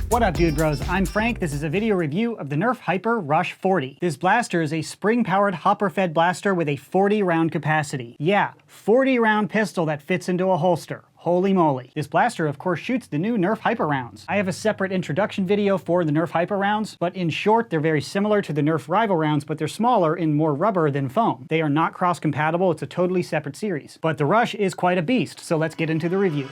What up, dude bros? I'm Frank. This is a video review of the Nerf Hyper Rush-40. This blaster is a spring-powered hopper-fed blaster with a 40-round capacity. Yeah, 40-round pistol that fits into a holster. Holy moly. This blaster, of course, shoots the new Nerf Hyper rounds. I have a separate introduction video for the Nerf Hyper rounds, but in short, they're very similar to the Nerf Rival rounds, but they're smaller and more rubber than foam. They are not cross-compatible. It's a totally separate series. But the Rush is quite a beast, so let's get into the review.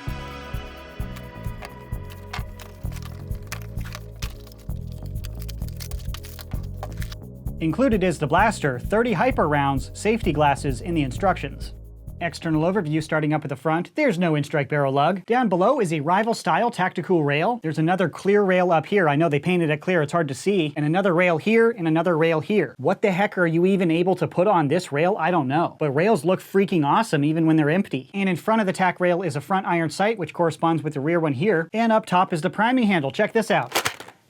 Included is the blaster, 30 Hyper rounds, safety glasses in the instructions. External overview starting up at the front, there's no in-strike barrel lug. Down below is a Rival-style tactical rail. There's another clear rail up here. I know they painted it clear, it's hard to see. And another rail here, and another rail here. What the heck are you even able to put on this rail? I don't know. But rails look freaking awesome even when they're empty. And in front of the tack rail is a front iron sight, which corresponds with the rear one here. And up top is the priming handle. Check this out.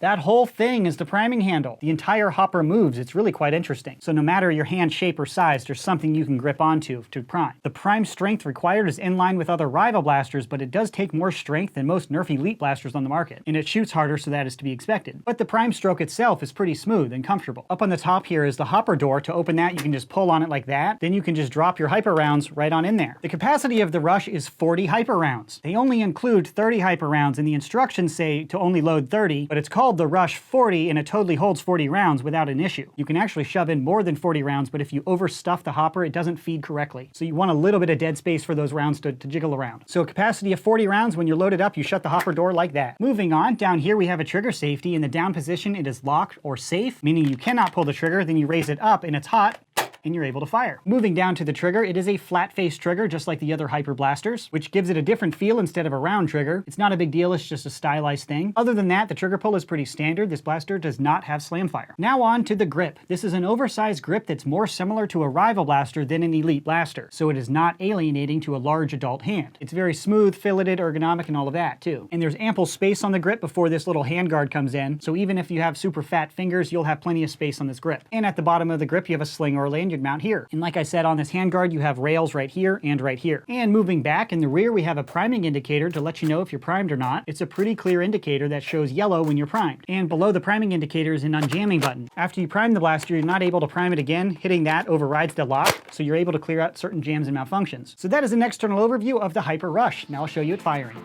That whole thing is the priming handle. The entire hopper moves. It's really quite interesting. So no matter your hand shape or size, there's something you can grip onto to prime. The prime strength required is in line with other Rival blasters, but it does take more strength than most Nerf Elite blasters on the market. And it shoots harder, so that is to be expected. But the prime stroke itself is pretty smooth and comfortable. Up on the top here is the hopper door. To open that, you can just pull on it like that. Then you can just drop your Hyper rounds right on in there. The capacity of the Rush is 40 Hyper rounds. They only include 30 Hyper rounds, and the instructions say to only load 30, but it's called the Rush-40, and it totally holds 40 rounds without an issue. You can actually shove in more than 40 rounds, but if you overstuff the hopper, it doesn't feed correctly. So you want a little bit of dead space for those rounds to jiggle around. So a capacity of 40 rounds, when you're loaded up, you shut the hopper door like that. Moving on, down here we have a trigger safety. In the down position, it is locked or safe, meaning you cannot pull the trigger. Then you raise it up and it's hot, and you're able to fire. Moving down to the trigger, it is a flat-face trigger, just like the other Hyper blasters, which gives it a different feel instead of a round trigger. It's not a big deal, it's just a stylized thing. Other than that, the trigger pull is pretty standard. This blaster does not have slam fire. Now on to the grip. This is an oversized grip that's more similar to a Rival blaster than an Elite blaster, so it is not alienating to a large adult hand. It's very smooth, filleted, ergonomic, and all of that, too. And there's ample space on the grip before this little handguard comes in, so even if you have super fat fingers, you'll have plenty of space on this grip. And at the bottom of the grip, you have a sling or a lanyard mount here. And like I said, on this handguard, you have rails right here and right here. And moving back, in the rear, we have a priming indicator to let you know if you're primed or not. It's a pretty clear indicator that shows yellow when you're primed. And below the priming indicator is an unjamming button. After you prime the blaster, you're not able to prime it again. Hitting that overrides the lock, so you're able to clear out certain jams and malfunctions. So that is an external overview of the Hyper Rush. Now I'll show you it firing.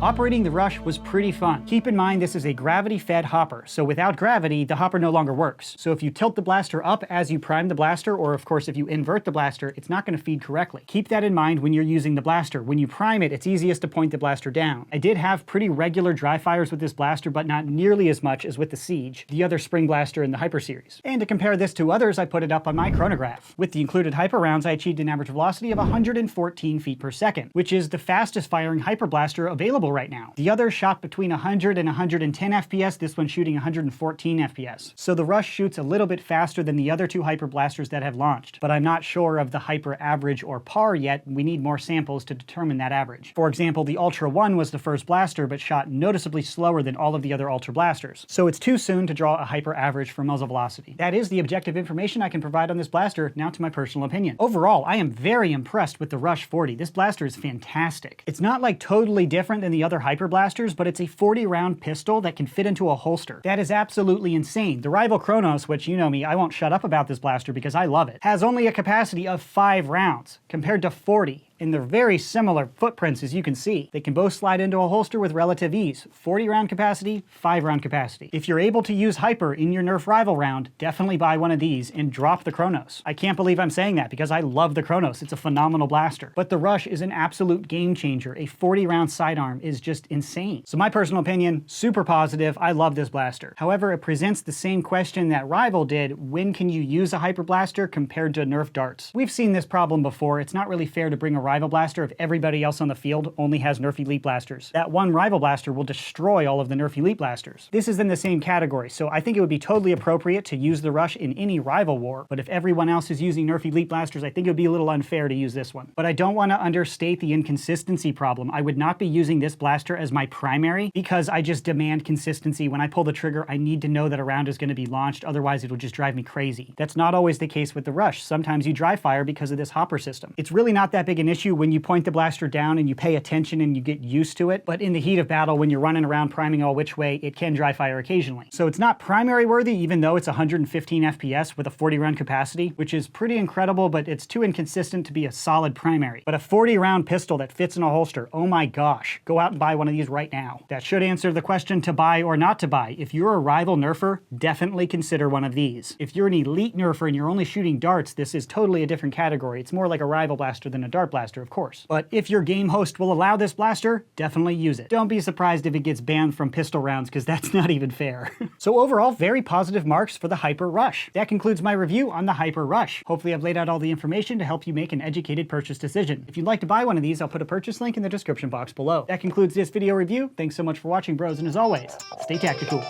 Operating the Rush was pretty fun. Keep in mind this is a gravity-fed hopper, so without gravity, the hopper no longer works. So if you tilt the blaster up as you prime the blaster, or of course if you invert the blaster, it's not going to feed correctly. Keep that in mind when you're using the blaster. When you prime it, it's easiest to point the blaster down. I did have pretty regular dry fires with this blaster, but not nearly as much as with the Siege, the other spring blaster in the Hyper series. And to compare this to others, I put it up on my chronograph. With the included Hyper rounds, I achieved an average velocity of 114 feet per second, which is the fastest firing Hyper blaster available right now. The other shot between 100 and 110 FPS, this one's shooting 114 FPS. So the Rush shoots a little bit faster than the other two Hyper blasters that have launched, but I'm not sure of the Hyper average or par yet. We need more samples to determine that average. For example, the Ultra 1 was the first blaster, but shot noticeably slower than all of the other Ultra blasters. So it's too soon to draw a Hyper average for muzzle velocity. That is the objective information I can provide on this blaster. Now to my personal opinion. Overall, I am very impressed with the Rush-40. This blaster is fantastic. It's not like totally different than the other Hyper blasters, but it's a 40-round pistol that can fit into a holster. That is absolutely insane. The Rival Chronos, which you know me, I won't shut up about this blaster because I love it, has only a capacity of 5 rounds compared to 40. and they're very similar footprints as you can see. They can both slide into a holster with relative ease. 40 round capacity, 5 round capacity. If you're able to use Hyper in your Nerf rival round, definitely buy one of these and drop the Chronos. I can't believe I'm saying that because I love the Chronos. It's a phenomenal blaster. But the Rush is an absolute game changer. A 40 round sidearm is just insane. So my personal opinion, super positive. I love this blaster. However, it presents the same question that Rival did. When can you use a Hyper blaster compared to Nerf darts? We've seen this problem before. It's not really fair to bring a Rival blaster if everybody else on the field only has Nerf Elite blasters. That one Rival blaster will destroy all of the Nerf Elite blasters. This is in the same category, so I think it would be totally appropriate to use the Rush in any Rival war, but if everyone else is using Nerf Elite blasters, I think it would be a little unfair to use this one. But I don't want to understate the inconsistency problem. I would not be using this blaster as my primary because I just demand consistency. When I pull the trigger, I need to know that a round is going to be launched, otherwise it'll just drive me crazy. That's not always the case with the Rush. Sometimes you dry fire because of this hopper system. It's really not that big an issue when you point the blaster down and you pay attention and you get used to it, but in the heat of battle, when you're running around priming all which way, it can dry fire occasionally. So it's not primary worthy, even though it's 115 FPS with a 40 round capacity, which is pretty incredible, but it's too inconsistent to be a solid primary. But a 40 round pistol that fits in a holster, oh my gosh, go out and buy one of these right now. That should answer the question to buy or not to buy. If you're a rival nerfer, definitely consider one of these. If you're an elite nerfer and you're only shooting darts, this is totally a different category. It's more like a rival blaster than a dart blaster, of course. But if your game host will allow this blaster, definitely use it. Don't be surprised if it gets banned from pistol rounds, because that's not even fair. So overall, very positive marks for the Hyper Rush. That concludes my review on the Hyper Rush. Hopefully I've laid out all the information to help you make an educated purchase decision. If you'd like to buy one of these, I'll put a purchase link in the description box below. That concludes this video review. Thanks so much for watching, bros, and as always, stay tactical.